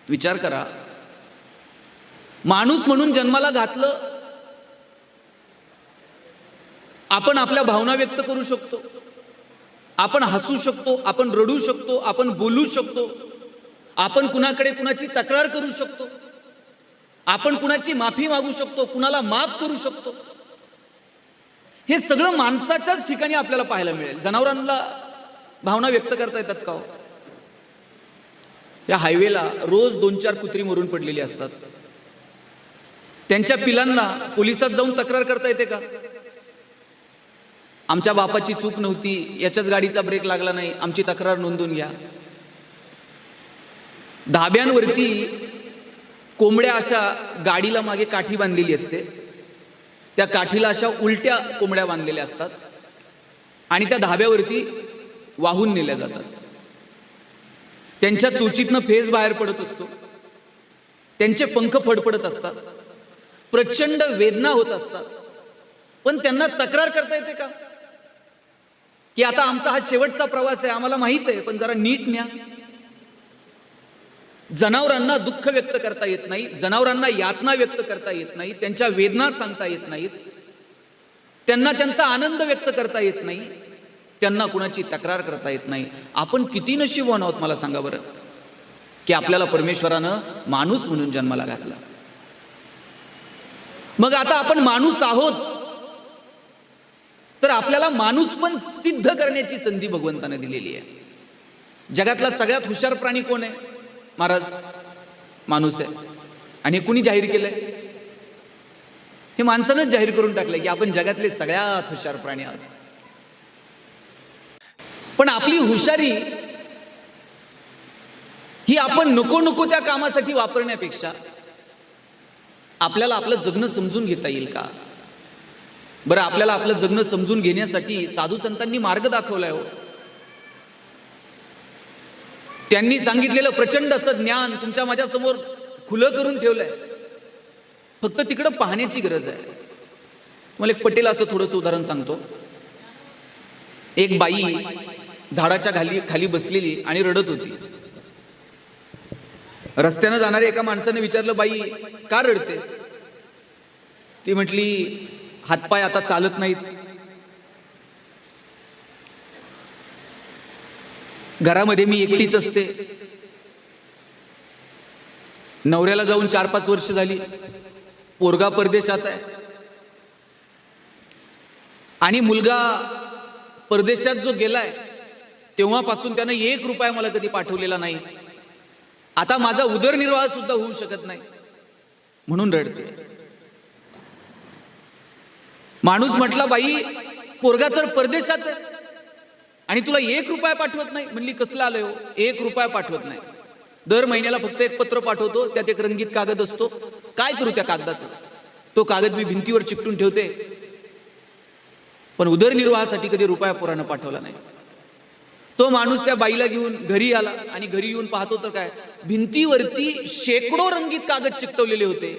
विचार करा, माणूस म्हणून जन्माला घातलं, आपण आपल्या भावना व्यक्त करू शकतो, आपण हसू शकतो, आपण रडू शकतो, आपण बोलू शकतो, आपण कुणाकडे कुणाची तक्रार करू शकतो, आपण कुणाची माफी मागू शकतो, कुणाला माफ करू शकतो. हे सगळं माणसाच्याच ठिकाणी आपल्याला पाहायला मिळेल. जनावरांना भावना व्यक्त करता येतात का? या हायवेला रोज 2-4 कुत्री मरून पडलेली असतात. त्यांच्या पिलांना पोलिसात जाऊन तक्रार करता येते का? आमच्या बापाची चूक नव्हती, याच्याच गाडीचा ब्रेक लागला नाही, आमची तक्रार नोंदवून घ्या. धाब्यांवरती कोंबड्या अशा गाडीला मागे काठी बांधलेली असते, त्या काठीला अशा उलट्या कोंबड्या बांधलेल्या असतात आणि त्या धाब्यावरती वाहून नेल्या जातात. त्यांच्या चोचीतनं फेस बाहेर पडत असतो, त्यांचे पंख फडफडत असतात, प्रचंड वेदना होत असतात. पण त्यांना तक्रार करता येते का की आता आमचा हा शेवटचा प्रवास आहे, आम्हाला माहित आहे, पण जरा नीट न्या? जनावरांना दुःख व्यक्त करता येत नाही, जनावरांना यातना व्यक्त करता येत नाही, त्यांच्या वेदना सांगता येत नाहीत, त्यांना त्यांचा आनंद व्यक्त करता येत नाही, त्यांना कुणाची तक्रार करता येत नाही. आपण किती नशीबवान आहोत मला सांगा बरं, की आपल्याला परमेश्वरानं माणूस म्हणून जन्माला घातला. मग आता आपण माणूस आहोत, तर आपल्याला माणूस पण सिद्ध करण्याची संधी भगवंताने दिलेली आहे. जगातला सगळ्यात हुशार प्राणी कोण आहे? महाराज, माणूस आहे. आणि कुणी जाहीर केलंय? हे माणसानंच जाहीर करून टाकलंय की आपण जगातले सगळ्यात हुशार प्राणी आहोत. पण आपली हुशारी ही आपण नको नको त्या कामासाठी वापरण्यापेक्षा आपल्याला आपलं जगणं समजून घेता येईल का? बरं, आपल्याला आपलं जगणं समजून घेण्यासाठी साधू संतांनी मार्ग दाखवलाय हो. त्यांनी सांगितलेलं प्रचंड असं ज्ञान तुमच्या माझ्या समोर खुलं करून ठेवलंय, फक्त तिकडं पाहण्याची गरज आहे. मला एक पटेल असं थोडंसं उदाहरण सांगतो. एक बाई झाडाच्या खाली बसलेली आणि रडत होती. रस्त्यानं जाणाऱ्या एका माणसाने विचारलं, बाई का रडते? ती म्हटली, हातपाय आता चालत नाहीत, घरामध्ये मी एकटीच असते, नवऱ्याला जाऊन 4-5 वर्ष झाली, पोरगा परदेशात आहे आणि मुलगा परदेशात जो गेलाय तेव्हापासून त्यानं 1 रुपया मला कधी पाठवलेला नाही. आता माझा उदरनिर्वाह सुद्धा होऊ शकत नाही, म्हणून रडते. माणूस म्हटला, बाई पोरगा तर परदेशात आहे आणि तुला 1 रुपया पाठवत नाही? म्हणली, कसलं आलंय हो, 1 रुपया पाठवत नाही. दर महिन्याला फक्त एक पत्र पाठवतो, त्यात एक रंगीत कागद असतो. काय करू त्या कागदाचं? तो कागद मी भिंतीवर चिकटून ठेवते, पण उदरनिर्वाहासाठी कधी रुपया पोरानं पाठवला नाही. तो माणूस त्या बाईला घेऊन घरी आला आणि घरी येऊन पाहतो तर काय, भिंतीवरती शेकडो रंगीत कागद चिकटवलेले होते.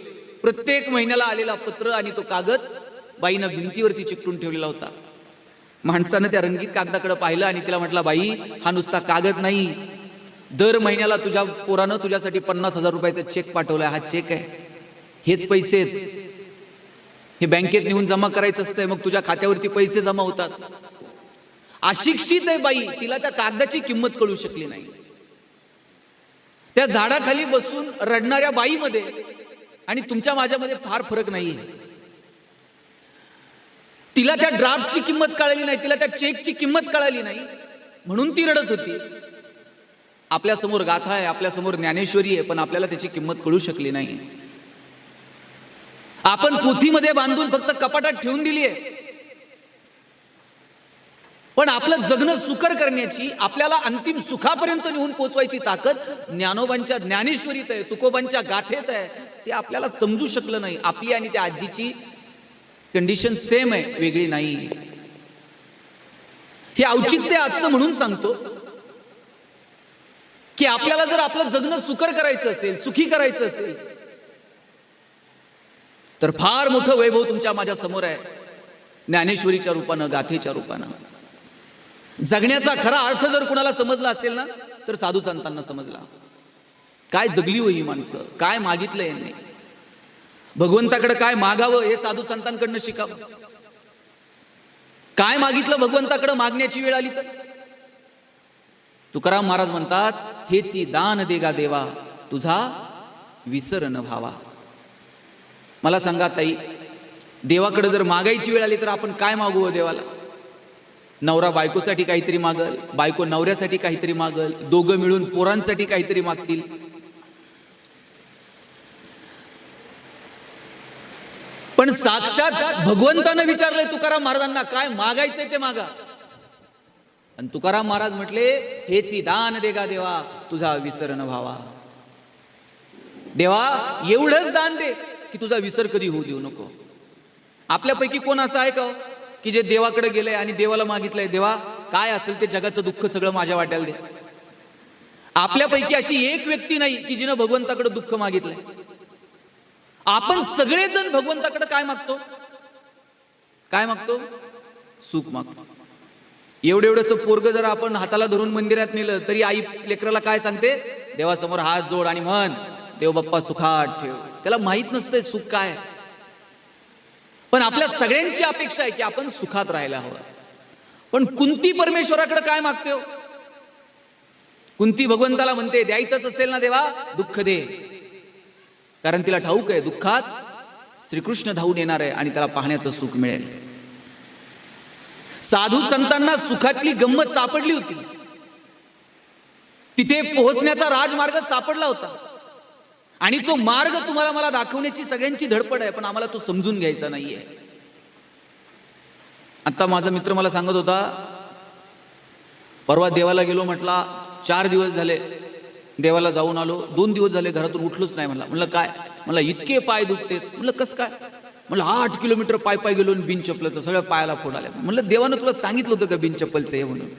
प्रत्येक महिन्याला आलेला पत्र आणि तो कागद बाईनं भिंतीवरती चिकटून ठेवलेला होता. माणसानं त्या रंगीत कागदाकडे पाहिलं आणि तिला म्हटलं, बाई हा नुसता कागद नाही, दर महिन्याला तुझ्या पोरानं तुझ्यासाठी 50,000 रुपयाचा चेक पाठवलाय. हा चेक आहे, हेच पैसे आहेत, हे बँकेत नेऊन जमा करायचं असतंय, मग तुझ्या खात्यावरती पैसे जमा होतात. अशिक्षित आहे बाई, तिला त्या कागदाची किंमत कळू शकली नाही. त्या झाडाखाली बसून रडणाऱ्या बाईमध्ये आणि तुमच्या माझ्यामध्ये फार फरक नाही. तिला त्या ड्राफ्टची किंमत कळाली नाही, तिला त्या चेकची किंमत कळाली नाही, म्हणून ती रडत होती. आपल्या समोर गाथा आहे, आपल्या समोर ज्ञानेश्वरी आहे, पण आपल्याला त्याची किंमत कळू शकली नाही. आपण पोथीमध्ये बांधून फक्त कपाटात ठेवून दिली आहे, पण आपलं जगणं सुकर करण्याची, आपल्याला अंतिम सुखापर्यंत नेऊन पोचवायची ताकद ज्ञानोबांच्या ज्ञानेश्वरीत आहे, तुकोबांच्या गाथेत आहे. ते आपल्याला समजू शकलं नाही. आपली आणि त्या आजीची कंडिशन सेम आहे, वेगळी नाही. हे औचित्य आजचं म्हणून सांगतो की आपल्याला जर आपलं जगणं सुकर करायचं असेल, सुखी करायचं असेल, तर फार मोठं वैभव तुमच्या माझ्या समोर आहे, ज्ञानेश्वरीच्या रूपानं, गाथेच्या रूपानं. जगण्याचा खरा अर्थ जर कुणाला समजला असेल ना, तर साधू संतांना समजला. काय जगली हो ही माणसं, काय मागितलं यांनी. भगवंताकडे काय मागावं हे साधू संतांकडनं शिकावं. काय मागितलं भगवंताकडे मागण्याची वेळ आली तर. तुकाराम महाराज म्हणतात, हेची दान देगा देवा तुझा विसर न व्हावा. मला सांगा ताई, देवाकडे जर मागायची वेळ आली तर आपण काय मागू देवाला? नवरा बायकोसाठी काहीतरी मागल, बायको नवऱ्यासाठी काहीतरी मागल, दोघं मिळून पोरांसाठी काहीतरी मागतील. पण साक्षात भगवंतानं विचारलंय तुकाराम महाराजांना, काय मागायचंय ते मागा. आणि तुकाराम महाराज म्हटले, हेची दान देगा देवा तुझा विसर न व्हावा. देवा एवढंच दान दे की तुझा विसर कधी होऊ देऊ नको. आपल्यापैकी कोण असं आहे का की जे देवाकडे गेलंय आणि देवाला मागितलंय, देवा काय असेल ते जगाचं दुःख सगळं माझ्या वाट्याला दे? आपल्यापैकी अशी एक व्यक्ती नाही की जिनं भगवंताकडे दुःख मागितलंय. आपण सगळेजण भगवंताकडे काय मागतो? काय मागतो? सुख मागतो. एवढंसं पोरग जर आपण हाताला धरून मंदिरात नेलं तरी आई लेकराला काय सांगते? देवासमोर हात जोड आणि म्हण, देव बाप्पा सुखात ठेव. त्याला माहित नसतंय सुख काय. पण आपल्या सगळ्यांची अपेक्षा आहे की आपण सुखात राहायला हवं. पण कुंती परमेश्वराकडे काय मागते हो? कुंती भगवंताला म्हणते, द्यायचंच असेल ना देवा दुःख दे. कारण तिला ठाऊक आहे दुःखात श्रीकृष्ण धावून येणार आहे आणि त्याला पाहण्याचं सुख मिळेल. साधू संतांना सुखातली गंमत सापडली होती. तिथे पोहोचण्याचा राजमार्ग सापडला होता आणि तो मार्ग तुम्हाला मला दाखवण्याची सगळ्यांची धडपड आहे, पण आम्हाला तो समजून घ्यायचा नाहीये. आता माझा मित्र मला सांगत होता, परवा देवाला गेलो, म्हटला 4 दिवस झाले देवाला जाऊन आलो, 2 दिवस झाले घरातून उठलोच नाही. म्हणलं काय? म्हणलं इतके पाय दुखतेत. म्हणलं कसं काय? म्हणलं 8 किलोमीटर पाय पाय गेलो आणि बिन चप्पलचं सगळ्या पायाला फोड आले. म्हणलं देवानं तुला सांगितलं होतं का बिन चप्पलचं हे म्हणून?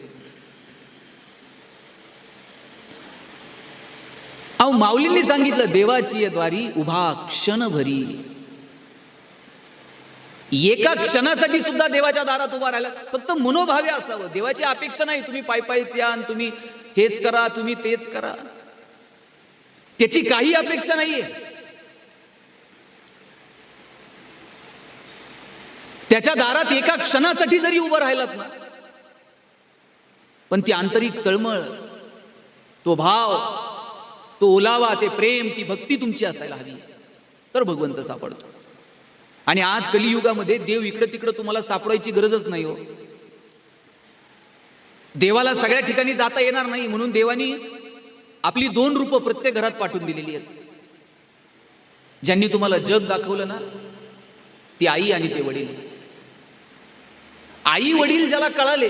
अहो माऊलींनी सांगितलं, देवाची द्वारी उभा क्षणभरी. एका क्षणासाठी सुद्धा देवाच्या दारात उभा राहिला. फक्त मनोभावे असावं. देवाची अपेक्षा नाही तुम्ही पाय पायच या आणि तुम्ही हेच करा, तुम्ही तेच करा. त्याची काही अपेक्षा नाहीये. त्याच्या दारात एका क्षणासाठी जरी उभं राहिलात ना, पण ती आंतरिक तळमळ, तो भाव, तो ओलावा, ते प्रेम, ती भक्ती तुमची असायला हवी, तर भगवंत सापडतो. आणि आज कलियुगामध्ये देव इकडे तिकडे तुम्हाला सापडायची गरजच नाही हो. देवाला सगळ्या ठिकाणी जाता येणार नाही, म्हणून देवानी आपली 2 रूपं प्रत्येक घरात पाठवून दिलेली आहेत. ज्यांनी तुम्हाला जग दाखवलं ना, ती आई आणि ते वडील. आई वडील ज्याला कळाले,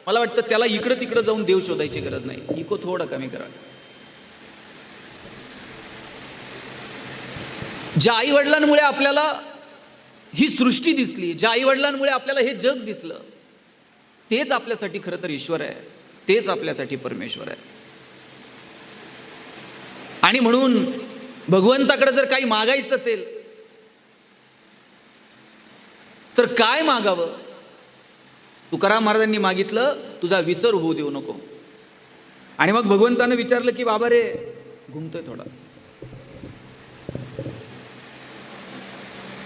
मला वाटतं त्याला इकडं तिकडं जाऊन देव शोधायची गरज नाही. इको थोडं कमी करा. ज्या आई वडिलांमुळे आपल्याला ही सृष्टी दिसली, ज्या आई वडिलांमुळे आपल्याला हे जग दिसलं, तेच आपल्यासाठी खरं तर ईश्वर आहे, तेच आपल्यासाठी परमेश्वर आहे. आणि म्हणून भगवंताकडे जर काही मागायचं असेल तर काय मागावं? तुकाराम महाराजांनी मागितलं, तुझा विसर होऊ देऊ नको. आणि मग भगवंतानं विचारलं की बाबा रे, घुमतोय थोडा,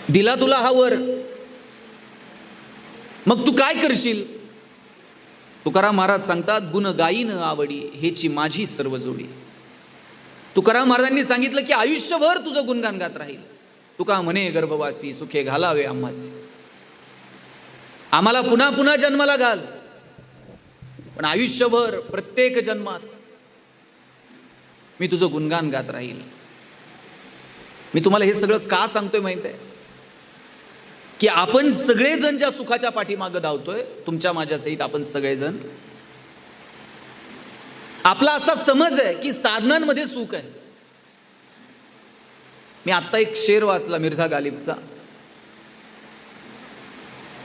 दिला तुला हा वर, मग तू काय करशील? तुकाराम महाराज सांगतात, गुण गायीन आवडी हेची माझी सर्व जोडी. तुकाराम महाराजांनी सांगितलं की आयुष्यभर तुझं गुणगान गात राहील. तुका म्हणे गर्भवासी सुखे घालावे आम्हास. आम्हाला पुन्हा पुन्हा जन्माला घाल, पण आयुष्यभर प्रत्येक जन्मात मी तुझं गुणगान गात राहील. मी तुम्हाला हे सगळं का सांगतोय माहित आहे? की आपण सगळेजण ज्या सुखाच्या पाठीमागं धावतोय, तुमच्या माझ्या सहित आपण सगळेजण, आपला असा समज आहे की साधनांमध्ये सुख आहे. मी आत्ता एक शेर वाचला मिर्झा गालिबचा.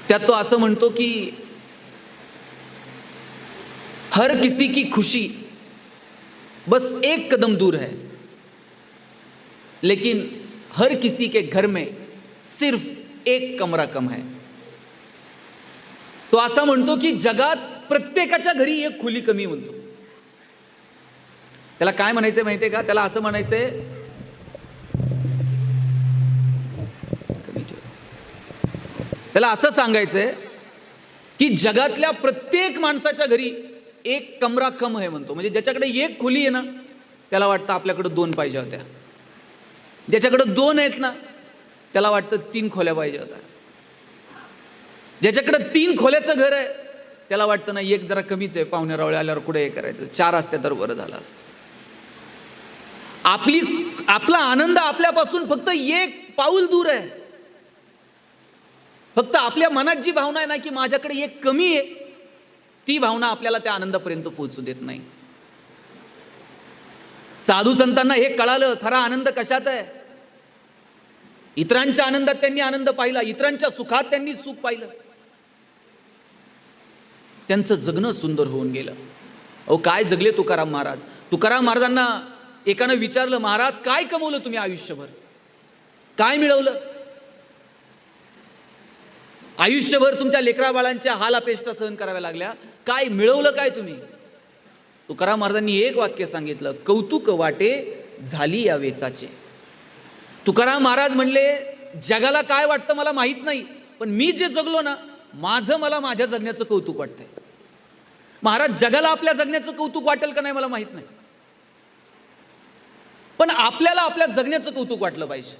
त्यात तो असं म्हणतो की हर किसी की खुशी बस एक कदम दूर है, लेकिन हर किसी के घर में सिर्फ एक कमरा कम है. तो असं म्हणतो की जगात प्रत्येकाच्या घरी एक खोली कमी म्हणतो. त्याला काय म्हणायचंय माहितीये का? त्याला असं म्हणायचंय, त्याला असं सांगायचंय की जगातल्या प्रत्येक माणसाच्या घरी एक कमरा कम आहे म्हणतो. म्हणजे ज्याच्याकडे एक खोली आहे ना, त्याला वाटतं आपल्याकडे 2 पाहिजे होत्या. ज्याच्याकडे 2 आहेत ना, त्याला वाटतं 3 खोल्या पाहिजे होत्या. ज्याच्याकडे 3 खोल्याचं घर आहे, त्याला वाटतं ना एक जरा कमीच आहे, पाहुणे रावळे आल्यावर कुठे हे करायचं, 4 असते तर बरं झालं असतं. आपला आनंद आपल्यापासून फक्त एक पाऊल दूर आहे. फक्त आपल्या मनात जी भावना आहे ना की माझ्याकडे एक कमी आहे, ती भावना आपल्याला त्या आनंदापर्यंत पोहोचू देत नाही. साधू संतांना हे कळालं, खरा आनंद कशात आहे. इतरांच्या आनंदात त्यांनी आनंद पाहिला, इतरांच्या सुखात त्यांनी सुख पाहिलं. त्यांचं जगणं सुंदर होऊन गेलं. अहो काय जगले तुकाराम महाराज. तुकाराम महाराजांना एकानं विचारलं, महाराज काय कमवलं तुम्ही आयुष्यभर, काय मिळवलं. आयुष्यभर तुमच्या लेकरा बाळांच्या हाल अपेष्टा सहन कराव्या लागल्या, काय मिळवलं काय तुम्ही. तुकाराम महाराजांनी एक वाक्य सांगितलं, कौतुक वाटे झाली या वेचाचे. तुकाराम महाराज म्हणले, जगाला काय वाटतं मला माहित नाही, पण मी जे जगलो ना, माझं मला माझ्या जगण्याचं कौतुक वाटतंय. महाराज जगाला आपल्या जगण्याचं कौतुक वाटेल का नाही मला माहित नाही, पण आपल्याला आपल्या जगण्याचं कौतुक वाटलं पाहिजे.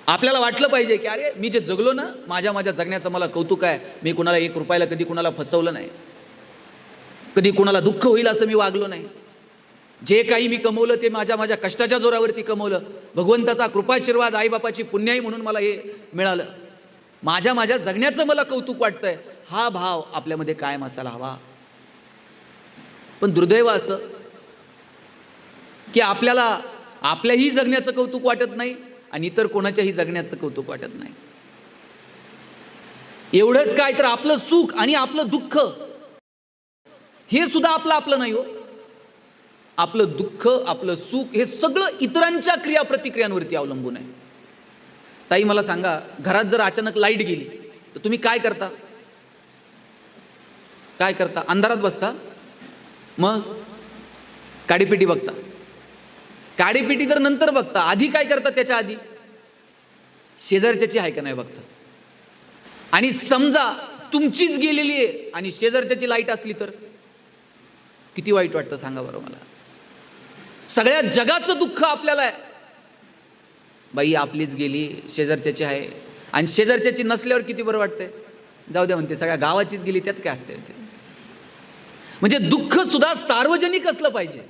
आपल्याला वाटलं पाहिजे की अरे मी जे जगलो ना, माझ्या जगण्याचं मला कौतुक आहे. मी कुणाला 1 रुपयाला कधी कुणाला फसवलं नाही, कधी कुणाला दुःख होईल असं मी वागलो नाही. जे काही मी कमवलं ते माझ्या कष्टाच्या जोरावरती कमवलं. भगवंताचा कृपाशीर्वाद, आईबापाची पुण्याई म्हणून मला हे मिळालं. माझ्या जगण्याचं मला कौतुक वाटतंय. हा भाव आपल्यामध्ये कायम असायला हवा. पण दुर्दैव असं की आपल्याला आपल्याही जगण्याचं कौतुक वाटत नाही आणि इतर कोणाच्याही जगण्याचं कौतुक वाटत नाही. एवढंच काय तर आपलं सुख आणि आपलं दुःख हे सुद्धा आपलं नाही हो. आपलं दुःख, आपलं सुख हे सगळं इतरांच्या क्रियाप्रतिक्रियांवरती अवलंबून आहे. ताई मला सांगा, घरात जर अचानक लाईट गेली तर तुम्ही काय करता? काय करता? अंधारात बसता, मग काडीपेटी बघता. काडीपेटी तर नंतर बघता, आधी काय करता? त्याच्या आधी शेजारच्याची आहे का नाही बघता. आणि समजा तुमचीच गेलेली आहे आणि शेजारच्याची लाईट असली तर किती वाईट वाटतं सांगा बरं मला. सगळ्या जगाचं दुःख आपल्याला आहे. बाई आपलीच गेली, शेजारच्याची आहे, आणि शेजारच्याची नसल्यावर किती बरं वाटतंय. जाऊ द्या म्हणते, सगळ्या गावाचीच गेली त्यात काय असते. म्हणजे दुःख सुद्धा सार्वजनिक असलं पाहिजे.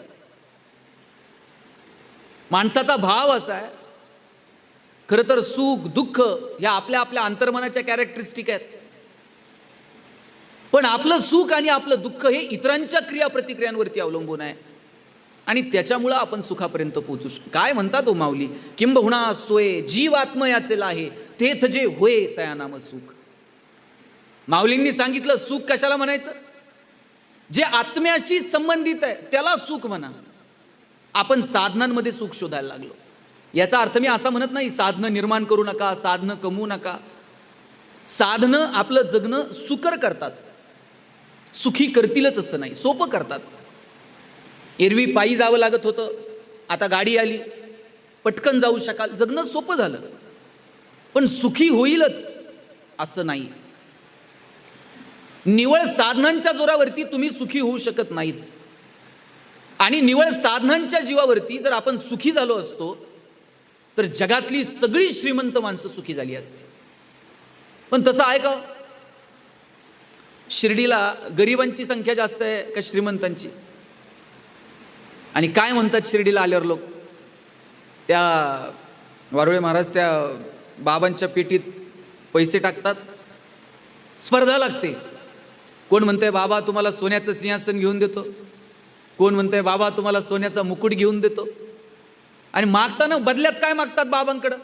माणसाचा भाव असा आहे, खरं तर सुख दुःख ह्या आपल्या आपल्या अंतर्मनाच्या कॅरेक्टरिस्टिक आहेत. पण आपलं सुख आणि आपलं दुःख हे इतरांच्या क्रियाप्रतिक्रियांवरती अवलंबून आहे आणि त्याच्यामुळं आपण सुखापर्यंत पोहोचू शकतो. काय म्हणतात तो माऊली, किंबहुना सोये जीव आत्मयाचे लाहे, तेथ जे होय तया नाम सुख. माऊलींनी सांगितलं सुख कशाला म्हणायचं? जे आत्म्याशी संबंधित आहे त्याला सुख म्हणा. आपण साधनांमध्ये सुख शोधायला लागलो. याचा अर्थ मी असा म्हणत नाही साधनं निर्माण करू नका, साधनं कमवू नका. साधनं आपलं जगणं सुकर करतात, सुखी करतीलच असं नाही, सोपं करतात. एरवी पायी जावं लागत होतं, आता गाडी आली, पटकन जाऊ शकाल, जगणं सोपं झालं. पण सुखी होईलच असं नाही. निवळ साधनांच्या जोरावरती तुम्ही सुखी होऊ शकत नाहीत. आणि निवळ साधनांच्या जीवावरती जर आपण सुखी झालो असतो तर जगातली सगळी श्रीमंत माणसं सुखी झाली असती. पण तसं आहे का? शिर्डीला गरिबांची संख्या जास्त आहे का श्रीमंतांची? आणि काय म्हणतात शिर्डीला आल्यावर लोक? त्या वारुळे महाराज त्या बाबांच्या पेटीत पैसे टाकतात, स्पर्धा लागते. कोण म्हणतंय बाबा तुम्हाला सोन्याचं सिंहासन घेऊन देतो, कोण म्हणतंय बाबा तुम्हाला सोन्याचा मुकुट घेऊन देतो. आणि मागताना बदल्यात काय मागतात बाबांकडं?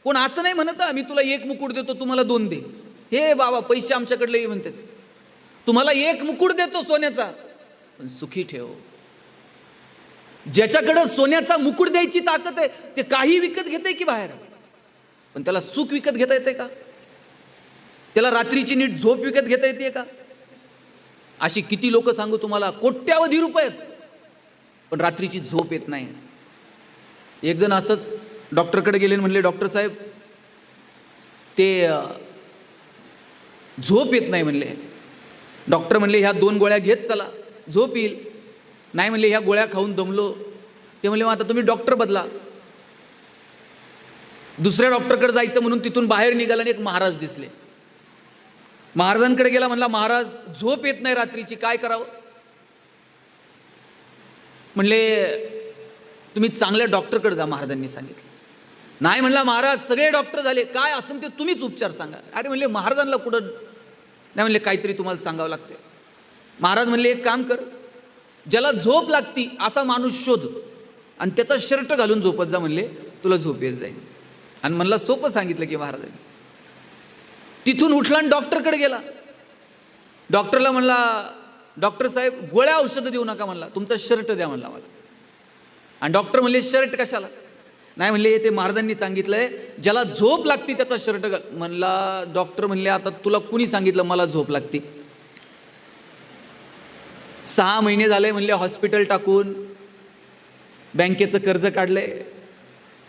कोण असं नाही म्हणत मी तुला 1 मुकुट देतो तुम्हाला 2 दे. हे बाबा पैसे आमच्याकडले म्हणतात, तुम्हाला 1 मुकुट देतो सोन्याचा पण सुखी ठेव. ज्याच्याकडे सोन्याचा मुकुट द्यायची ताकद आहे ते काही विकत घेते की बाहेर, पण त्याला सुख विकत घेता येते का? त्याला रात्रीची नीट झोप विकत घेता येते का? अशी किती लोक सांगू तुम्हाला, कोट्यावधी रुपये पण रात्रीची झोप येत नाही. एक जण असंच डॉक्टरकडे गेले आणि म्हणले, डॉक्टर साहेब ते झोप येत नाही म्हणले. डॉक्टर म्हणले ह्या 2 गोळ्या घेत चला, झोप येईल. नाही म्हणले ह्या गोळ्या खाऊन दमलो. ते म्हणले मग आता तुम्ही डॉक्टर बदला. दुसऱ्या डॉक्टरकडे जायचं म्हणून तिथून बाहेर निघाला आणि एक महाराज दिसले. महाराजांकडे गेला, म्हणला महाराज झोप येत नाही रात्रीची, काय करावं? म्हणले तुम्ही चांगल्या डॉक्टरकडे जा, महाराजांनी सांगितलं. नाही म्हणला महाराज सगळे डॉक्टर झाले, काय असेल ते तुम्हीच उपचार सांगा. अरे म्हणले महाराजांना कुठं नाही, म्हणले काहीतरी तुम्हाला सांगावं लागते. महाराज म्हणले एक काम कर, ज्याला झोप लागती असा माणूस शोध आणि त्याचा शर्ट घालून झोपत जा, म्हणले तुला झोप येत जाईल. आणि म्हणला सोपं सांगितलं की महाराजांनी. तिथून उठला आणि डॉक्टरकडे गेला. डॉक्टरला म्हणला डॉक्टर साहेब गोळ्या औषधं देऊ नका, म्हणला तुमचा शर्ट द्या म्हणला मला. आणि डॉक्टर म्हणले शर्ट कशाला? नाही म्हणले ते महाराजांनी सांगितलंय ज्याला झोप लागती त्याचा शर्ट घाल. म्हणला डॉक्टर म्हणले आता तुला कुणी सांगितलं मला झोप लागती? 6 महिने झाले म्हणले हॉस्पिटल टाकून, बँकेचं कर्ज काढलंय,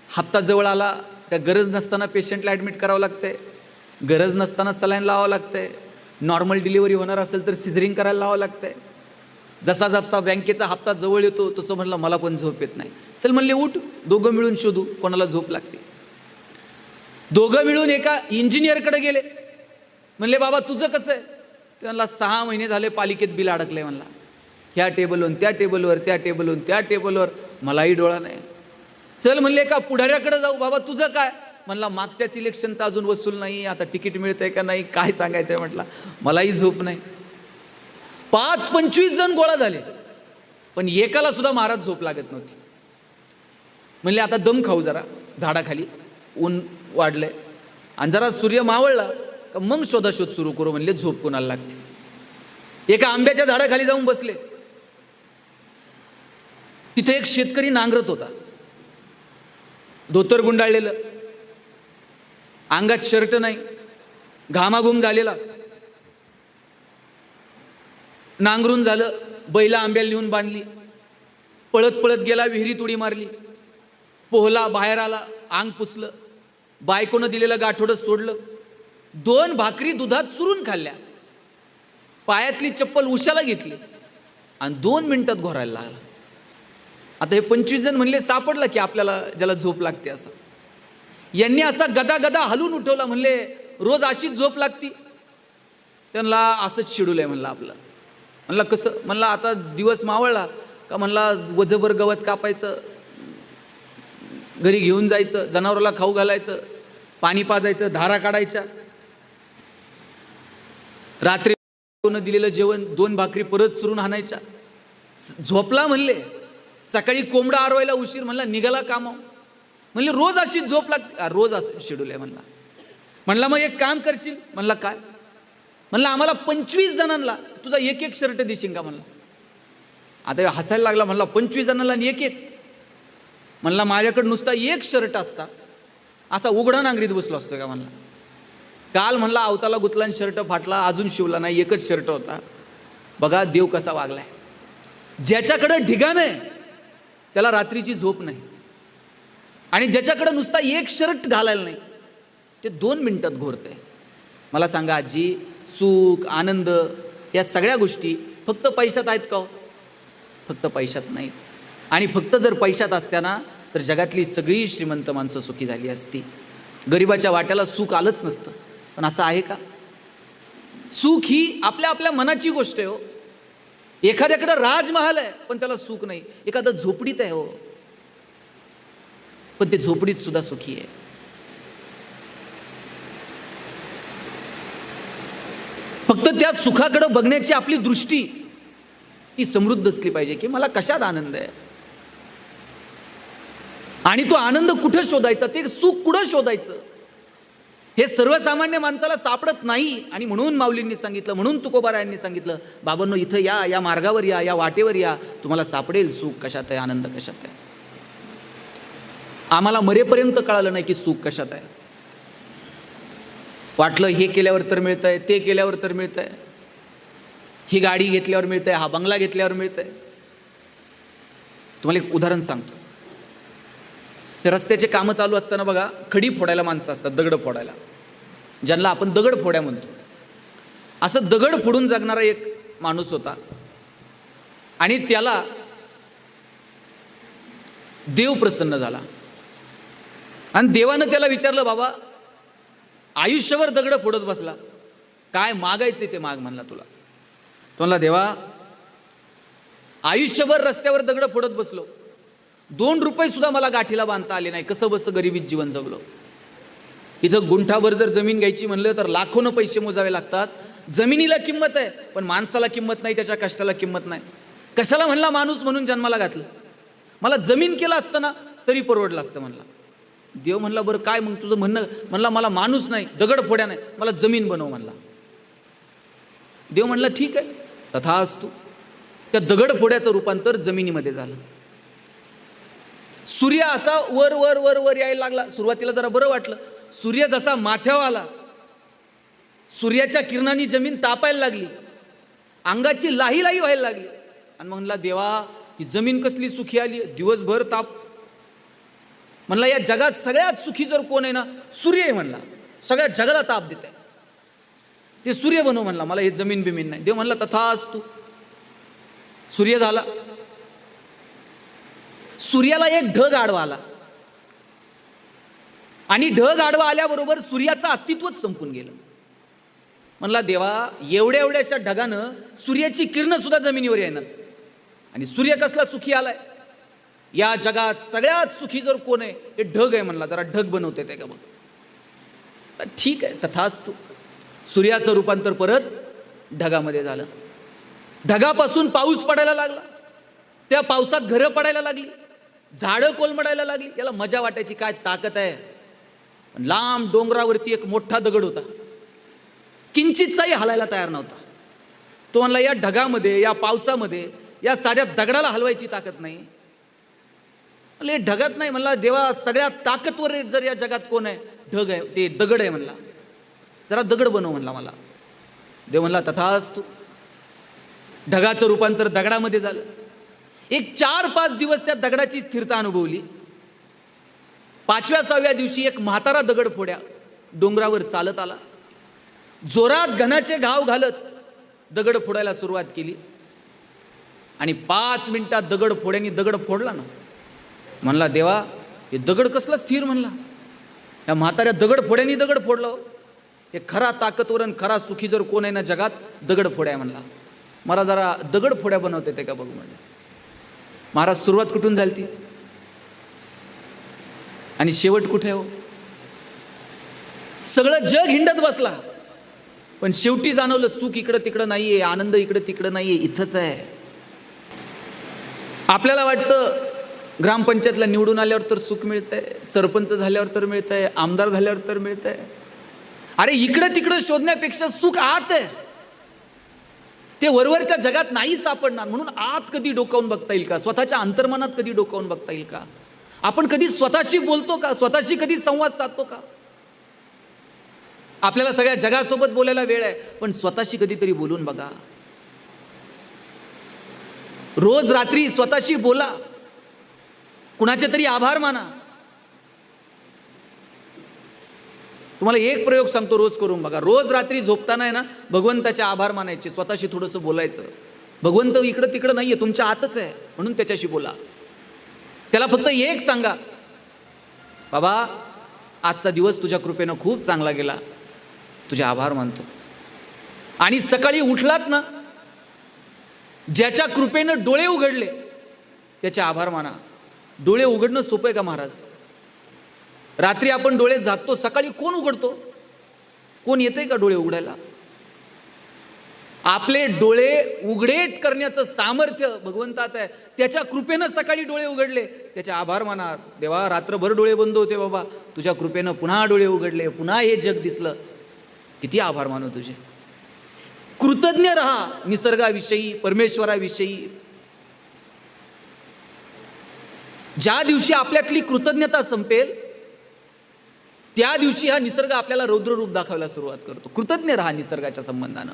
हप्ता जवळ आला, त्या गरज नसताना पेशंटला ॲडमिट करावं लागतंय, गरज नसताना सलाईन लावावं लागतंय, नॉर्मल डिलिव्हरी होणार असेल तर सिझरिंग करायला लावावं लागतंय. जसा जसा बँकेचा हप्ता जवळ येतो तसं म्हणलं मला पण झोप येत नाही. चल म्हणले उठ, दोघं मिळून शोधू कोणाला झोप लागते. दोघं मिळून एका इंजिनियरकडे गेले. म्हणले बाबा तुझं कसं आहे? ते म्हणला 6 महिने झाले पालिकेत बिल अडकलंय म्हणला, ह्या टेबलवर त्या टेबलवर, त्या टेबलवर त्या टेबलवर, मलाही डोळा नाही. चल म्हणले एका पुढाऱ्याकडे जाऊ. बाबा तुझं काय? म्हणला मागच्याच इलेक्शनचा अजून वसूल नाही, आता तिकीट मिळतंय का नाही काय सांगायचं आहे. म्हटलं मलाही झोप नाही. 25 जण गोळा झाले, पण एकाला सुद्धा महाराज झोप लागत नव्हती. म्हणले आता दम खाऊ जरा झाडाखाली, ऊन वाढलंय आणि जरा सूर्य मावळला का मग शोधाशोध सुरू करू. म्हणले झोप कोणाला लागते. एका आंब्याच्या झाडाखाली जाऊन बसले. तिथे एक शेतकरी नांगरत होता, धोतर गुंडाळलेलं, अंगात शर्ट नाही, घामाघूम झालेला. नांगरून झालं, बैला आंब्याला नेऊन बांधली, पळत पळत गेला, विहिरीत उडी मारली, पोहला, बाहेर आला, अंग पुसलं, बायकोनं दिलेलं गाठोडं सोडलं, 2 भाकरी दुधात चुरून खाल्ल्या, पायातली चप्पल उशाला घेतली आणि 2 मिनिटात घोरायला लागला. आता हे 25 जण म्हणले सापडलं की आपल्याला ज्याला झोप लागते असं. यांनी असा गदा गदा हलून उठवला. म्हणले रोज अशीच झोप लागती? त्यांना असंच शेड्यूल आहे म्हणलं आपलं. म्हणला कसं? म्हणला आता दिवस मावळला का म्हणला वजभर गवत कापायचं, घरी घेऊन जायचं, जनावराला खाऊ घालायचं, पाणी पाजायचं, धारा काढायच्या, रात्री दिलेलं जेवण 2 भाकरी परत चुरून आणायच्या. झोपला म्हणले, सकाळी कोंबडा आरवायला उशीर, म्हणला निघाला कामाव. म्हणले रोज अशी झोप लागते? रोज असं शेड्यूल आहे म्हणला. म्हणला मग एक काम करशील? म्हणला काय? म्हणला आम्हाला 25 जणांना तुझा एक एक शर्ट देशील का? म्हणला. आता हसायला लागला. म्हणला 25 जणांना एक एक? म्हणला माझ्याकडे नुसता एक शर्ट असता असा उघडा नांगरीत बसलो असतो का? म्हणला काल म्हणला अवताला गुतला आणि शर्ट फाटला, अजून शिवला नाही, एकच शर्ट होता. बघा देव कसा वागलाय. ज्याच्याकडे ढिगाण आहे त्याला रात्रीची झोप नाही, आणि ज्याच्याकडे नुसता एक शर्ट घालायला नाही ते 2 मिनिटात घोरतंय. मला सांगा आजी, सुख आनंद या सगळ्या गोष्टी फक्त पैशात आहेत का? फक्त पैशात नाहीत. आणि फक्त जर पैशात असत्या ना तर जगातली सगळी श्रीमंत माणसं सुखी झाली असती. गरिबाच्या वाट्याला सुख आलंच नसतं. पण असं आहे का? सुख ही आपल्या आपल्या मनाची गोष्ट आहे हो. एखाद्याकडे राजमहाल आहे पण त्याला सुख नाही, एखादा झोपडीत आहे हो, पण ते झोपडीत सुद्धा सुखी आहे. फक्त त्या सुखाकडे बघण्याची आपली दृष्टी ती समृद्ध असली पाहिजे की मला कशात आनंद आहे, आणि तो आनंद कुठे शोधायचा, ते सुख कुठं शोधायचं, हे सर्वसामान्य माणसाला सापडत नाही. आणि म्हणून माऊलींनी सांगितलं, म्हणून तुकोबारायांनी सांगितलं, बाबांनो इथं या, या मार्गावर या, या वाटेवर या, तुम्हाला सापडेल सुख कशात आहे, आनंद कशात आहे. आम्हाला मरेपर्यंत कळालं नाही की सुख कशात आहे. वाटलं हे केल्यावर तर मिळतंय, ते केल्यावर तर मिळतंय, ही गाडी घेतल्यावर मिळतंय, हा बंगला घेतल्यावर मिळतंय. तुम्हाला एक उदाहरण सांगतो. हे रस्त्याचे कामं चालू असताना बघा, खडी फोडायला माणसं असतात, दगड फोडायला, ज्यांना आपण दगड फोड्या म्हणतो. असं दगड फोडून जगणारा एक माणूस होता आणि त्याला देव प्रसन्न झाला आणि देवानं त्याला विचारलं, बाबा आयुष्यभर दगड फोडत बसला, काय मागायचे ते माग म्हणला तुला. तो म्हणला, देवा आयुष्यभर रस्त्यावर दगड फोडत बसलो, 2 रुपये सुद्धा मला गाठीला बांधता आले नाही, कसं बस गरिबीत जीवन जगलो. इथं गुंठाभर जर जमीन घ्यायची म्हणलं तर लाखोनं पैसे मोजावे लागतात. जमिनीला किंमत आहे पण माणसाला किंमत नाही, त्याच्या कष्टाला किंमत नाही. कशाला म्हणला माणूस म्हणून जन्माला घातलं, मला जमीन केलं असतं ना तरी परवडलं असतं म्हणला. देव म्हणला, बरं काय मग तुझं म्हणणं. म्हणला, मला माणूस नाही, दगड फोड्या नाही, मला जमीन बनव म्हणला. देव म्हणला, ठीक आहे, तथास्तु. त्या दगड फोड्याचं रूपांतर जमिनीमध्ये झालं. सूर्य असा वर वर वर वर यायला लागला. सुरुवातीला जरा बरं वाटलं. सूर्य जसा माथ्यावर आला, सूर्याच्या किरणांनी जमीन तापायला लागली, अंगाची लाही लाही व्हायला लागली. आणि म्हणला, देवा ही जमीन कसली सुखी आली, दिवसभर ताप. म्हणला, या जगात सगळ्यात सुखी जर कोण आहे ना, सूर्य आहे म्हणला. सगळ्या जगाला ताप देत आहे, ते सूर्य बनव म्हणला, मला हे जमीन बिमीन नाही. देव म्हणला, तथास्तु. सूर्य झाला. सूर्याला एक ढग आडवा आला आणि ढग आडवा आल्याबरोबर सूर्याचं अस्तित्वच संपून गेलं. म्हणला, देवा एवढ्या एवढ्याशा ढगानं सूर्याची किरण सुद्धा जमिनीवर येणार आणि सूर्य कसला सुखी आलाय. या जगात सगळ्यात सुखी जर कोण आहे हे ढग आहे म्हणला, जरा ढग बनवते ते का बघ. ठीक आहे, तथास्तु. सूर्याचं रूपांतर परत ढगामध्ये झालं. ढगापासून पाऊस पडायला लागला, त्या पावसात घरं पडायला लागली, झाडं कोलमडायला लागली. याला मजा वाटायची, काय ताकद आहे. लांब डोंगरावरती एक मोठा दगड होता, किंचितसाही हलायला तयार नव्हता. तो म्हणला, या ढगामध्ये, या पावसामध्ये या साध्या दगडाला हलवायची ताकद नाही. म्हणले, ढगात नाही. म्हणला, देवा सगळ्यात ताकदवर जर या जगात कोण आहे, ढग आहे, ते दगड आहे म्हणला, जरा दगड बनव म्हणला मला. देव म्हणला, तथास्तु. ढगाचं रूपांतर दगडामध्ये झालं. एक 4-5 दिवस त्या दगडाची स्थिरता अनुभवली. 5व्या-6व्या दिवशी एक म्हातारा दगड फोड्या डोंगरावर चालत आला. जोरात घणाचे घाव घालत दगड फोडायला सुरुवात केली आणि 5 मिनिटात दगड फोड्यानी दगड फोडला ना. म्हणला, देवा हे दगड कसला स्थिर म्हणला, या म्हाताऱ्या दगड फोड्यानी दगड फोडला. हे खरा ताकदवर आणि खरा सुखी जर कोण आहे ना जगात, दगड फोड्या म्हणला. मला जरा दगड फोड्या बनवते ते का बघू म्हणलं. महाराज, सुरुवात कुठून झाली ती आणि शेवट कुठे हो. सगळं जग हिंडत बसला पण शेवटी जाणवलं, सुख इकडं तिकडं नाहीये, आनंद इकडं तिकडं नाहीये, इथंच आहे. आपल्याला वाटतं ग्रामपंचायतला निवडून आल्यावर तर सुख मिळतंय, सरपंच झाल्यावर तर मिळतंय, आमदार झाल्यावर तर मिळतंय. अरे इकडं तिकडं शोधण्यापेक्षा सुख आत आहे, ते वरवरच्या जगात नाही सापडणार. म्हणून आत कधी डोकावून बघता येईल का, स्वतःच्या अंतर्मनात कधी डोकावून बघता येईल का, आपण कधी स्वतःशी बोलतो का, स्वतःशी कधी संवाद साधतो का. आपल्याला सगळ्या जगासोबत बोलायला वेळ आहे पण स्वतःशी कधीतरी बोलून बघा. रोज रात्री स्वतःशी बोला, कुणाचे तरी आभार माना. तुम्हाला एक प्रयोग सांगतो, रोज करून बघा. रोज रात्री झोपताना आहे ना, भगवंताचे आभार मानायचे, स्वतःशी थोडंसं बोलायचं. भगवंत इकडं तिकडं नाहीये, तुमच्या आतच आहे, म्हणून त्याच्याशी बोला. त्याला फक्त एक सांगा, बाबा आजचा दिवस तुझ्या कृपेनं खूप चांगला गेला, तुझे आभार मानतो. आणि सकाळी उठलात ना, ज्याच्या कृपेनं डोळे उघडले त्याचे आभार माना. डोळे उघडणं सोपं आहे का महाराज. रात्री आपण डोळे झाकतो, सकाळी कोण उघडतो, कोण येतंय का डोळे उघडायला. आपले डोळे उघडे करण्याचं सामर्थ्य भगवंतात आहे. त्याच्या कृपेनं सकाळी डोळे उघडले, त्याचे आभार माना. देवा रात्रभर डोळे बंद होते, बाबा तुझ्या कृपेनं पुन्हा डोळे उघडले, पुन्हा हे जग दिसलं, किती आभार मानू तुझे. कृतज्ञ रहा निसर्गाविषयी, परमेश्वराविषयी. ज्या दिवशी आपल्यातली कृतज्ञता संपेल त्या दिवशी हा निसर्ग आपल्याला रौद्र रूप दाखवायला सुरुवात करतो. कृतज्ञ रहा निसर्गाच्या संबंधानं.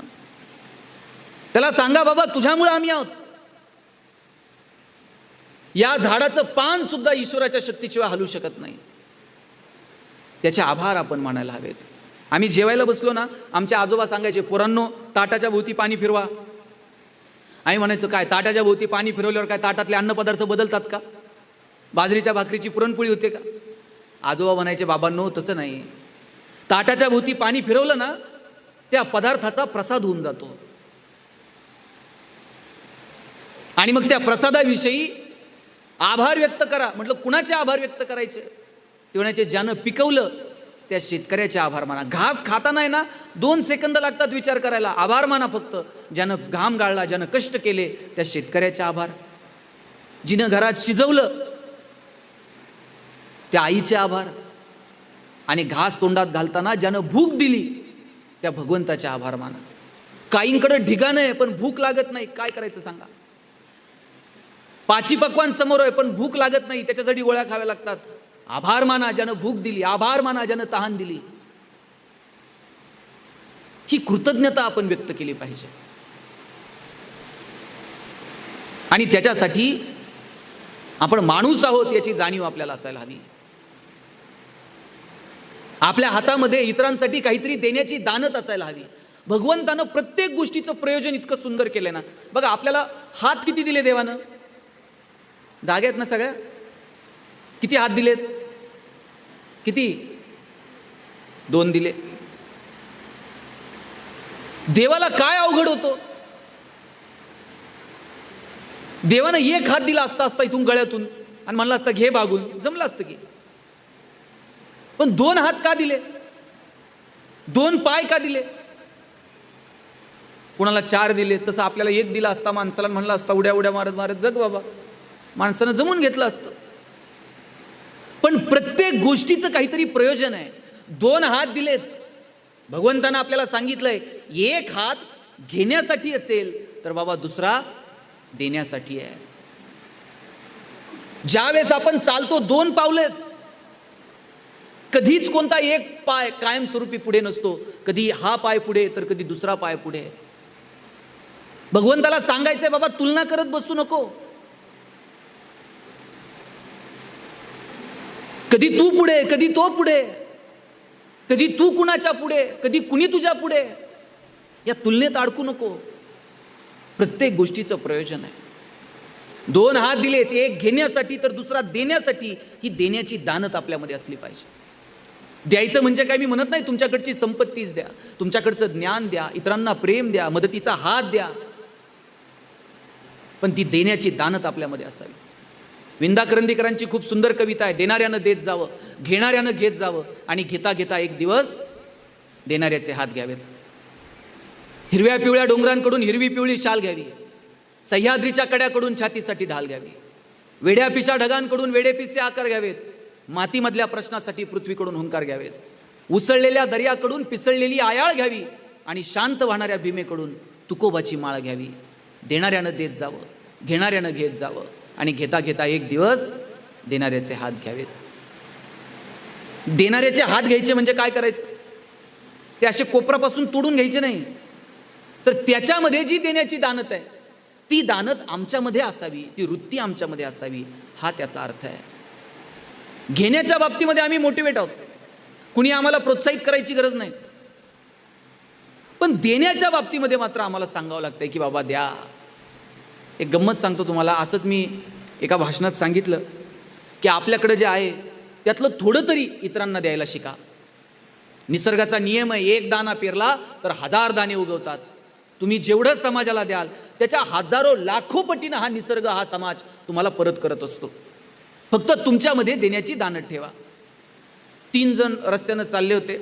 त्याला सांगा, बाबा तुझ्यामुळे आम्ही आहोत. या झाडाचं पान सुद्धा ईश्वराच्या शक्तीशिवाय हलू शकत नाही. त्याचे आभार आपण मानायला हवेत. आम्ही जेवायला बसलो ना, आमचे आजोबा सांगायचे, पोरांनो ताटाच्या भोवती पाणी फिरवा. आम्ही म्हणायचो काय, ताटाच्या भोवती पाणी फिरवल्यावर काय ताटातले अन्नपदार्थ बदलतात का? बाजरीच्या भाकरीची पुरणपोळी होते का? आजोबा म्हणायचे, बाबांनो तसं नाही, ताटाच्या भोवती पाणी फिरवलं ना, त्या पदार्थाचा प्रसाद होऊन जातो. आणि मग त्या प्रसादाविषयी आभार व्यक्त करा. म्हटलं कुणाचे आभार व्यक्त करायचे? ते म्हणायचे, ज्यानं पिकवलं त्या शेतकऱ्याचे आभार माना. घास खाताना आहे ना 2 सेकंद लागतात विचार करायला, आभार माना फक्त. ज्यानं घाम गाळला, ज्यानं कष्ट केले त्या शेतकऱ्याचे आभार. जिनं घरात शिजवलं त्या आईचे आभार. आणि घास तोंडात घालताना ज्यानं भूक दिली त्या भगवंताचे आभार माना. काहींकडे ढिगाण आहे पण भूक लागत नाही, काय करायचं सांगा? पाची पक्वान समोर आहे पण भूक लागत नाही, त्याच्यासाठी गोळ्या खाव्या लागतात. आभार माना ज्यानं भूक दिली, आभार माना ज्यानं तहान दिली. ही कृतज्ञता आपण व्यक्त केली पाहिजे. आणि त्याच्यासाठी आपण माणूस आहोत याची जाणीव आपल्याला असायला हवी. आपल्या हातामध्ये इतरांसाठी काहीतरी देण्याची दानत असायला हवी. भगवंतानं प्रत्येक गोष्टीचं प्रयोजन इतकं सुंदर केलंय ना. बघा, आपल्याला हात किती दिले देवानं? जागे आहेत ना सगळ्या? किती हात दिलेत? किती? 2 दिले. देवाला काय अवघड होतं? देवानं 1 हात दिला असता इथून गळ्यातून आणि म्हणलं असतं घे बागून, जमलं असतं की. पण 2 हात का दिले? 2 पाय का दिले? कुणाला 4 दिले, तसं आपल्याला 1 दिला असता माणसाला, म्हणलं असता उड्या उड्या मारत मारत जग बाबा, माणसानं जमून घेतलं असतं. पण प्रत्येक गोष्टीचं काहीतरी प्रयोजन आहे. 2 हात दिलेत, भगवंतानं आपल्याला सांगितलंय 1 हात घेण्यासाठी असेल तर बाबा दुसरा देण्यासाठी आहे. ज्यावेळेस आपण चालतो 2 पावलेत, कधीच कोणता 1 पाय कायमस्वरूपी पुढे नसतो. कधी हा पाय पुढे तर कधी दुसरा पाय पुढे. भगवंताला सांगायचंय बाबा तुलना करत बसू नको. कधी तू पुढे, कधी तो पुढे, कधी तू कुणाच्या पुढे, कधी कुणी तुझ्या पुढे. या तुलनेत अडकू नको. प्रत्येक गोष्टीचं प्रयोजन आहे. 2 हात दिलेत, 1 घेण्यासाठी तर दुसरा देण्यासाठी. ही देण्याची दानत आपल्यामध्ये असली पाहिजे. द्यायचं म्हणजे काय मी म्हणत नाही तुमच्याकडची संपत्तीच द्या, तुमच्याकडचं ज्ञान द्या, इतरांना प्रेम द्या, मदतीचा हात द्या, पण ती देण्याची दानत आपल्यामध्ये असावी. विंदा करंदीकरांची खूप सुंदर कविता आहे, देणाऱ्यानं देत जावं, घेणाऱ्यानं घेत जावं, आणि घेता घेता एक दिवस देणाऱ्याचे हात घ्यावेत. हिरव्या पिवळ्या डोंगरांकडून हिरवी पिवळी शाल घ्यावी, सह्याद्रीच्या कड्याकडून छातीसाठी ढाल घ्यावी, वेड्या पिशा ढगांकडून वेडेपिसे आकार घ्यावेत, मातीमधल्या प्रश्नासाठी पृथ्वीकडून हुंकार घ्यावेत, उसळलेल्या दर्याकडून पिसळलेली आयाळ घ्यावी, आणि शांत वाहणाऱ्या भीमेकडून तुकोबाची माळ घ्यावी. देणाऱ्यानं देत जावं, घेणाऱ्यानं घेत जावं, आणि घेता घेता एक दिवस देणाऱ्याचे हात घ्यावेत. देणाऱ्याचे हात घ्यायचे म्हणजे काय करायचं? ते असे कोपरापासून तोडून घ्यायचे नाही, तर त्याच्यामध्ये जी देण्याची दानत आहे ती दानत आमच्यामध्ये असावी, ती वृत्ती आमच्यामध्ये असावी, हा त्याचा अर्थ आहे. घेण्याच्या बाबतीमध्ये आम्ही मोटिवेट आहोत, कुणी आम्हाला प्रोत्साहित करायची गरज नाही. पण देण्याच्या बाबतीमध्ये मात्र आम्हाला सांगावं लागतंय की बाबा द्या. एक गंमत सांगतो तुम्हाला. असंच मी एका भाषणात सांगितलं की आपल्याकडे जे आहे त्यातलं थोडं तरी इतरांना द्यायला शिका. निसर्गाचा नियम आहे, 1 दाणा पेरला तर 1000 दाणे उगवतात. तुम्ही जेवढं समाजाला द्याल त्याच्या हजारो लाखो पटीनं हा निसर्ग, हा समाज तुम्हाला परत करत असतो. फक्त तुमच्यामध्ये देण्याची दानत ठेवा. 3 जण रस्त्यानं चालले होते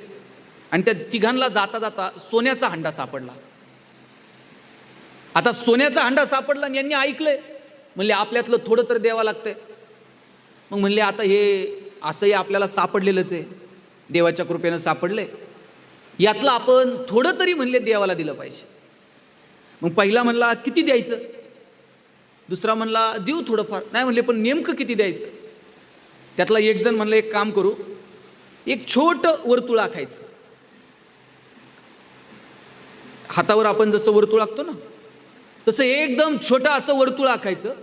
आणि त्या तिघांना जाता जाता सोन्याचा हंडा सापडला. आता सोन्याचा हंडा सापडला आणि यांनी ऐकलंय, म्हणले आपल्यातलं थोडं तर द्यावं लागतंय. मग म्हणले आता हे असंही आपल्याला सापडलेलंच आहे, देवाच्या कृपेनं सापडले, यातलं आपण थोडं तरी म्हणले देवाला दिलं पाहिजे. मग पहिला म्हणला किती द्यायचं, दुसरा म्हणला देऊ थोडंफार. नाही म्हणले पण नेमकं किती द्यायचं. त्यातला एक जण म्हणलं एक काम करू, एक छोटं वर्तुळ आखायचं. हातावर आपण जसं वर्तुळ आखतो ना तसं एकदम छोटं असं वर्तुळ आखायचं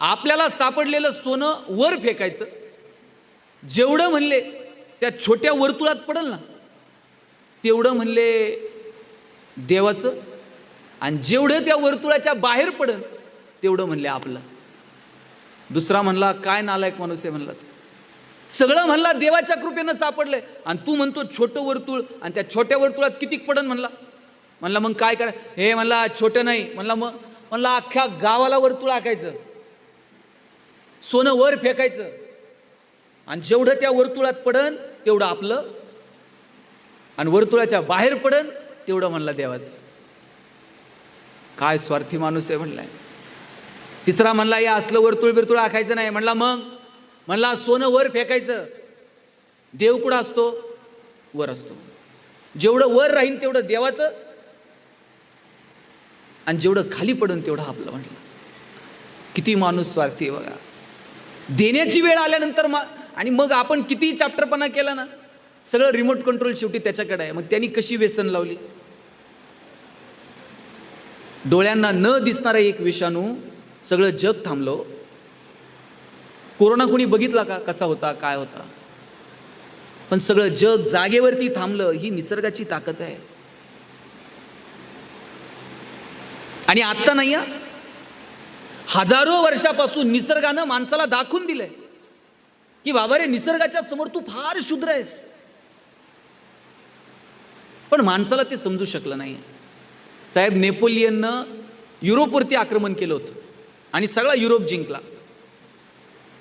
आपल्याला सापडलेलं सोनं वर फेकायचं, जेवढं म्हणले त्या छोट्या वर्तुळात पडल ना तेवढं म्हणले देवाचं, आणि जेवढं त्या वर्तुळाच्या बाहेर पडल तेवढं म्हणले आपलं. दुसरा म्हणला काय नालायक माणूस आहे म्हणला, सगळं म्हणला देवाच्या कृपेनं सापडलंय आणि तू म्हणतो छोटं वर्तुळ, आणि त्या छोट्या वर्तुळात कितीक पडन म्हणला. म्हणला मग काय करा, हे म्हणला छोटं नाही म्हणला, मग म्हणला अख्ख्या गावाला वर्तुळ आखायचं, सोनं वर फेकायचं, आणि जेवढं त्या वर्तुळात पडन तेवढं आपलं, आणि वर्तुळाच्या बाहेर पडन तेवढं म्हणला देवाचं. काय स्वार्थी माणूस आहे म्हणलाय. तिसरा म्हणला या असलं वर्तुळ बिरतुळ आखायचं नाही म्हणला, मग म्हणला सोनं वर फेकायचं, देव कुठं असतो, वर असतो, जेवढं वर राहीन तेवढं देवाचं, आणि जेवढं खाली पडून तेवढं आपलं. म्हटलं किती माणूस स्वार्थी आहे बघा. देण्याची वेळ आल्यानंतर आणि मग आपण किती चॅप्टरपणा केला ना, सगळं रिमोट कंट्रोल शेवटी त्याच्याकडे आहे. मग त्यांनी कशी व्यसन लावली. डोळ्यांना न दिसणारा एक विषाणू, सगळं जग थांबलो. कोरोना कोणी बघितला का, कसा होता काय होता, पण सगळं जग जागेवरती थांबलं. ही निसर्गाची ताकद आहे. आणि आत्ता नाही, हजारो वर्षापासून निसर्गानं माणसाला दाखवून दिलंय की बाबा रे, निसर्गाच्या समोर तू फार शूद्र आहेस. पण माणसाला ते समजू शकलं नाही. साहेब, नेपोलियननं युरोपवरती आक्रमण केलं होतं आणि सगळा युरोप जिंकला.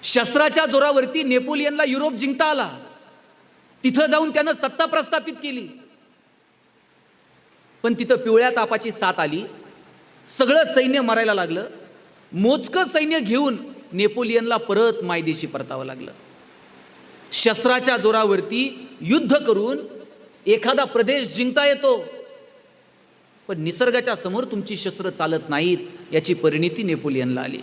शस्त्राच्या जोरावरती नेपोलियनला युरोप जिंकता आला. तिथं जाऊन त्यानं सत्ता प्रस्थापित केली. पण तिथं पिवळ्या तापाची साथ आली, सगळं सैन्य मरायला लागलं. मोजकं सैन्य घेऊन नेपोलियनला परत मायदेशी परतावं लागलं. शस्त्राच्या जोरावरती युद्ध करून एखादा प्रदेश जिंकता येतो, पण निसर्गाच्या समोर तुमची शस्त्र चालत नाहीत, याची परिणिती नेपोलियनला आली.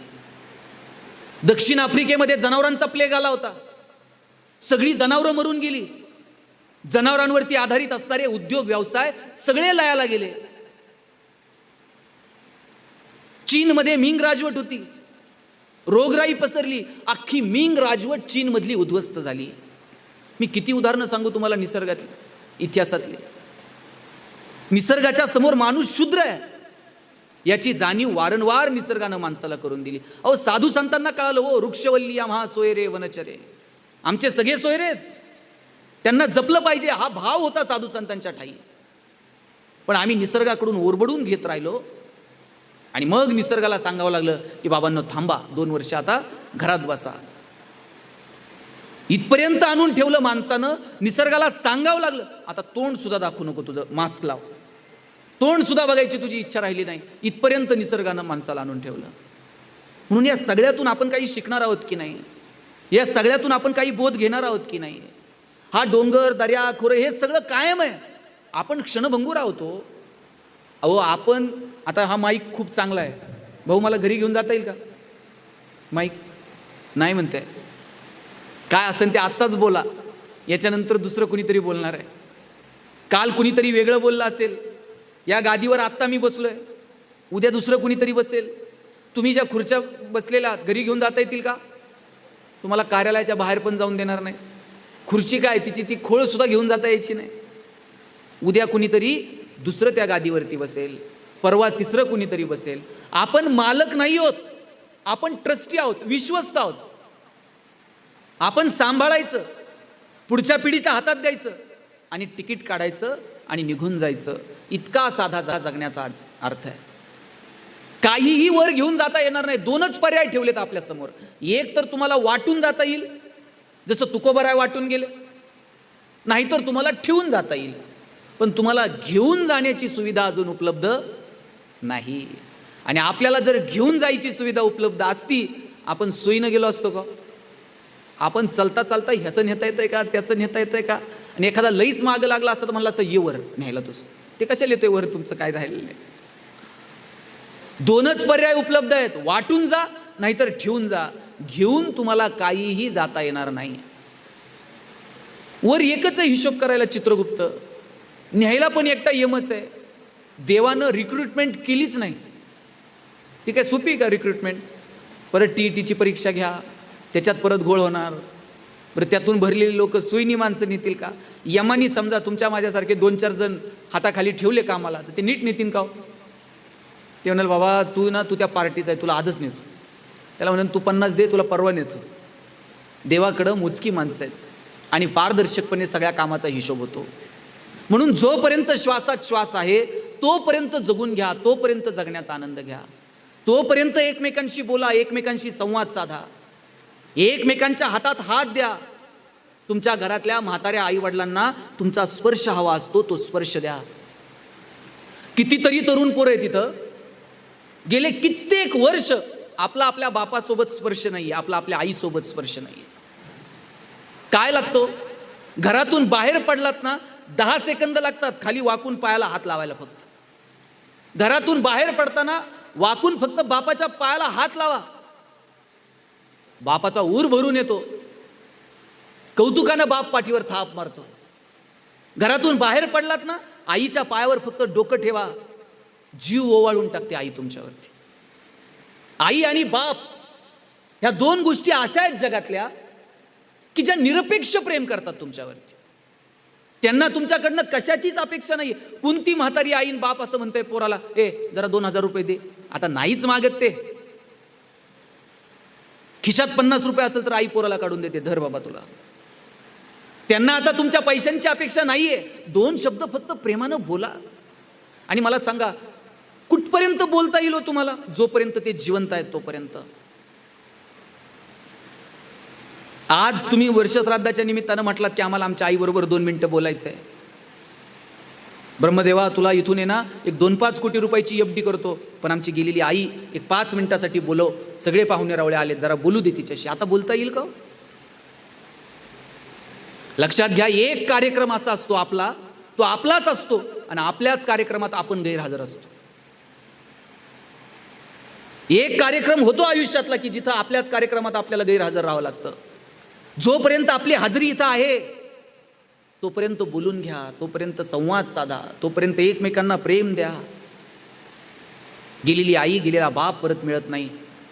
दक्षिण आफ्रिकेमध्ये जनावरांचा प्लेग आला होता. सगळी जनावरं मरून गेली. जनावरांवरती आधारित असणारे उद्योग व्यवसाय सगळे लयाला गेले. चीनमध्ये मिंग राजवट होती, रोगराई पसरली, अख्खी मिंग राजवट चीनमधली उद्ध्वस्त झाली. मी किती उदाहरणं सांगू तुम्हाला निसर्गातली, इतिहासातली. निसर्गाच्या समोर माणूस शूद्र आहे याची जाणीव वारंवार निसर्गानं माणसाला करून दिली. अहो, साधू संतांना कळालं, हो वृक्षवल्ली आम्हा सोयरे वनचरे, आमचे सगळे सोयरे आहेत, त्यांना जपलं पाहिजे, हा भाव होता साधू संतांच्या ठाई. पण आम्ही निसर्गाकडून ओरबडून घेत राहिलो, आणि मग निसर्गाला सांगावं लागलं की बाबांनो थांबा, 2 वर्ष आता घरात बसा. इथपर्यंत आणून ठेवलं माणसानं. निसर्गाला सांगावं लागलं आता तोंड सुद्धा दाखवू नको, तुझं मास्क लाव, तोंड सुद्धा बघायची तुझी इच्छा राहिली नाही. इथपर्यंत निसर्गानं माणसाला आणून ठेवलं. म्हणून या सगळ्यातून आपण काही शिकणार आहोत की नाही, या सगळ्यातून आपण काही बोध घेणार आहोत की नाही. हा डोंगर दर्या खोरं हे सगळं कायम आहे, आपण क्षणभंगूर आहोत. अहो, आपण आता हा माईक खूप चांगला आहे, भाऊ मला घरी घेऊन जाता येईल का माईक, नाही म्हणते. काय असेल ते आत्ताच बोला, याच्यानंतर दुसरं कुणीतरी बोलणार आहे. काल कुणीतरी वेगळं बोललं असेल, या गादीवर आत्ता मी बसलोय, उद्या दुसरं कुणीतरी बसेल. तुम्ही ज्या खुर्च्या बसलेल्या घरी घेऊन जाता येतील का, तुम्हाला कार्यालयाच्या बाहेर पण जाऊन देणार नाही. खुर्ची काय तिची ती खोळ सुद्धा घेऊन जाता यायची नाही. उद्या कुणीतरी दुसरं त्या गादीवरती बसेल, परवा तिसरं कुणीतरी बसेल. आपण मालक नाही आहोत, आपण ट्रस्टी आहोत, विश्वस्त आहोत. आपण सांभाळायचं, पुढच्या पिढीच्या हातात द्यायचं आणि तिकीट काढायचं आणि निघून जायचं. इतका साधा जगण्याचा अर्थ आहे. काहीही वर घेऊन जाता येणार नाही. 2च पर्याय ठेवलेत आपल्या समोर. एक तर तुम्हाला वाटून जाता येईल, जसं तुकोबराय वाटून गेले, नाहीतर तुम्हाला ठेवून जाता येईल, पण तुम्हाला घेऊन जाण्याची सुविधा अजून उपलब्ध नाही. आणि आपल्याला जर घेऊन जायची सुविधा उपलब्ध असती, आपण सोयीनं गेलो असतो का. आपण चालता चालता ह्याचं नेता येतंय का, त्याचं नेता येतंय का, आणि एखादा लईच मागं लागला असता तर म्हणला असतं ये वर न्यायला, तुझं ते कशाला येतोय वर, तुमचं काय राहिलेलं नाही. 2च पर्याय उपलब्ध आहेत, वाटून जा नाहीतर ठेवून जा. घेऊन तुम्हाला काहीही जाता येणार नाही. वर एकच आहे हिशोब करायला चित्रगुप्त, न्यायला पण एकटा यमच आहे. देवानं रिक्रुटमेंट केलीच नाही. ती काय सोपी का रिक्रुटमेंट. परत TETची परीक्षा घ्या, त्याच्यात परत घोळ होणार. बरं त्यातून भरलेली लोक सोयीनी माणसं नेतील का? यमानी समजा तुमच्या माझ्यासारखे 2-4 जण हाताखाली ठेवले कामाला, तर ते नीट नेतील का? ते म्हणाल बाबा तू त्या पार्टीचा आहे, तुला आजच नेतो. त्याला म्हणून तू 50 दे, तुला परवा नेतो. देवाकडं मोजकी माणसं आहेत आणि पारदर्शकपणे सगळ्या कामाचा हिशोब होतो. म्हणून जोपर्यंत श्वासात श्वास आहे तोपर्यंत जगून घ्या, तोपर्यंत जगण्याचा आनंद घ्या, तोपर्यंत एकमेकांशी बोला, एकमेकांशी संवाद साधा, एकमेकांच्या हातात हात द्या. तुमच्या घरातल्या म्हाताऱ्या आई वडिलांना तुमचा स्पर्श हवा असतो, तो स्पर्श द्या. कितीतरी तरुण पोरं आहे तिथं, गेले कित्येक वर्ष आपल्या बापासोबत स्पर्श नाही, आपल्या आईसोबत स्पर्श नाही. काय लागतो? घरातून बाहेर पडलात ना 10 सेकंद लागतात खाली वाकून पायाला हात लावायला. फक्त घरातून बाहेर पडताना वाकून फक्त बापाच्या पायाला हात लावा. बापाचा ऊर भरून येतो, कौतुकानं बाप पाठीवर थाप मारतो. घरातून बाहेर पडलात ना आईच्या पायावर फक्त डोकं ठेवा, जीव ओवाळून टाकते आई तुमच्यावरती. आई आणि बाप ह्या 2 गोष्टी अशा आहेत जगातल्या की ज्या निरपेक्ष प्रेम करतात तुमच्यावरती. त्यांना तुमच्याकडनं कशाचीच अपेक्षा नाही. कोणती म्हातारी आईन बाप असं म्हणते पोराला, जरा 2000 रुपये दे, आता नाहीच मागत ते. खिशात 50 रुपये असेल तर आई पोराला काढून देते, धर बाबा तुला. त्यांना आता तुमच्या पैशांची अपेक्षा नाहीये. 2 शब्द फक्त प्रेमानं बोला. आणि मला सांगा कुठपर्यंत बोलता येईल तुम्हाला? जोपर्यंत ते जिवंत आहेत तोपर्यंत. आज तुम्ही वर्षश्राद्धाच्या निमित्तानं म्हटलात की आम्हाला आमच्या आईबरोबर 2 मिनिटं बोलायचं आहे. ब्रह्मदेवा तुला इथून आहे ना एक 2-5 कोटी रुपयाची FD करतो, पण आमची गेलेली आई एक 5 मिनिटासाठी बोलव, सगळे पाहुणे रावळे आले, जरा बोलू दे तिच्याशी. आता बोलता येईल का? लक्षात घ्या, एक कार्यक्रम असा असतो आपला, तो आपलाच असतो आणि आपल्याच कार्यक्रमात आपण गैरहजर असतो. एक कार्यक्रम होतो आयुष्यातला की जिथं आपल्याच कार्यक्रमात आपल्याला गैरहजर राहावं लागतं. जोपर्यंत आपली हजेरी इथं आहे तोपर्यंत बोलून घ्या, तोपर्यंत संवाद साधा, तोपर्यंत एकमेकांना प्रेम द्या. गेलेली आई, गेलेला बाप परत मिळत नाही.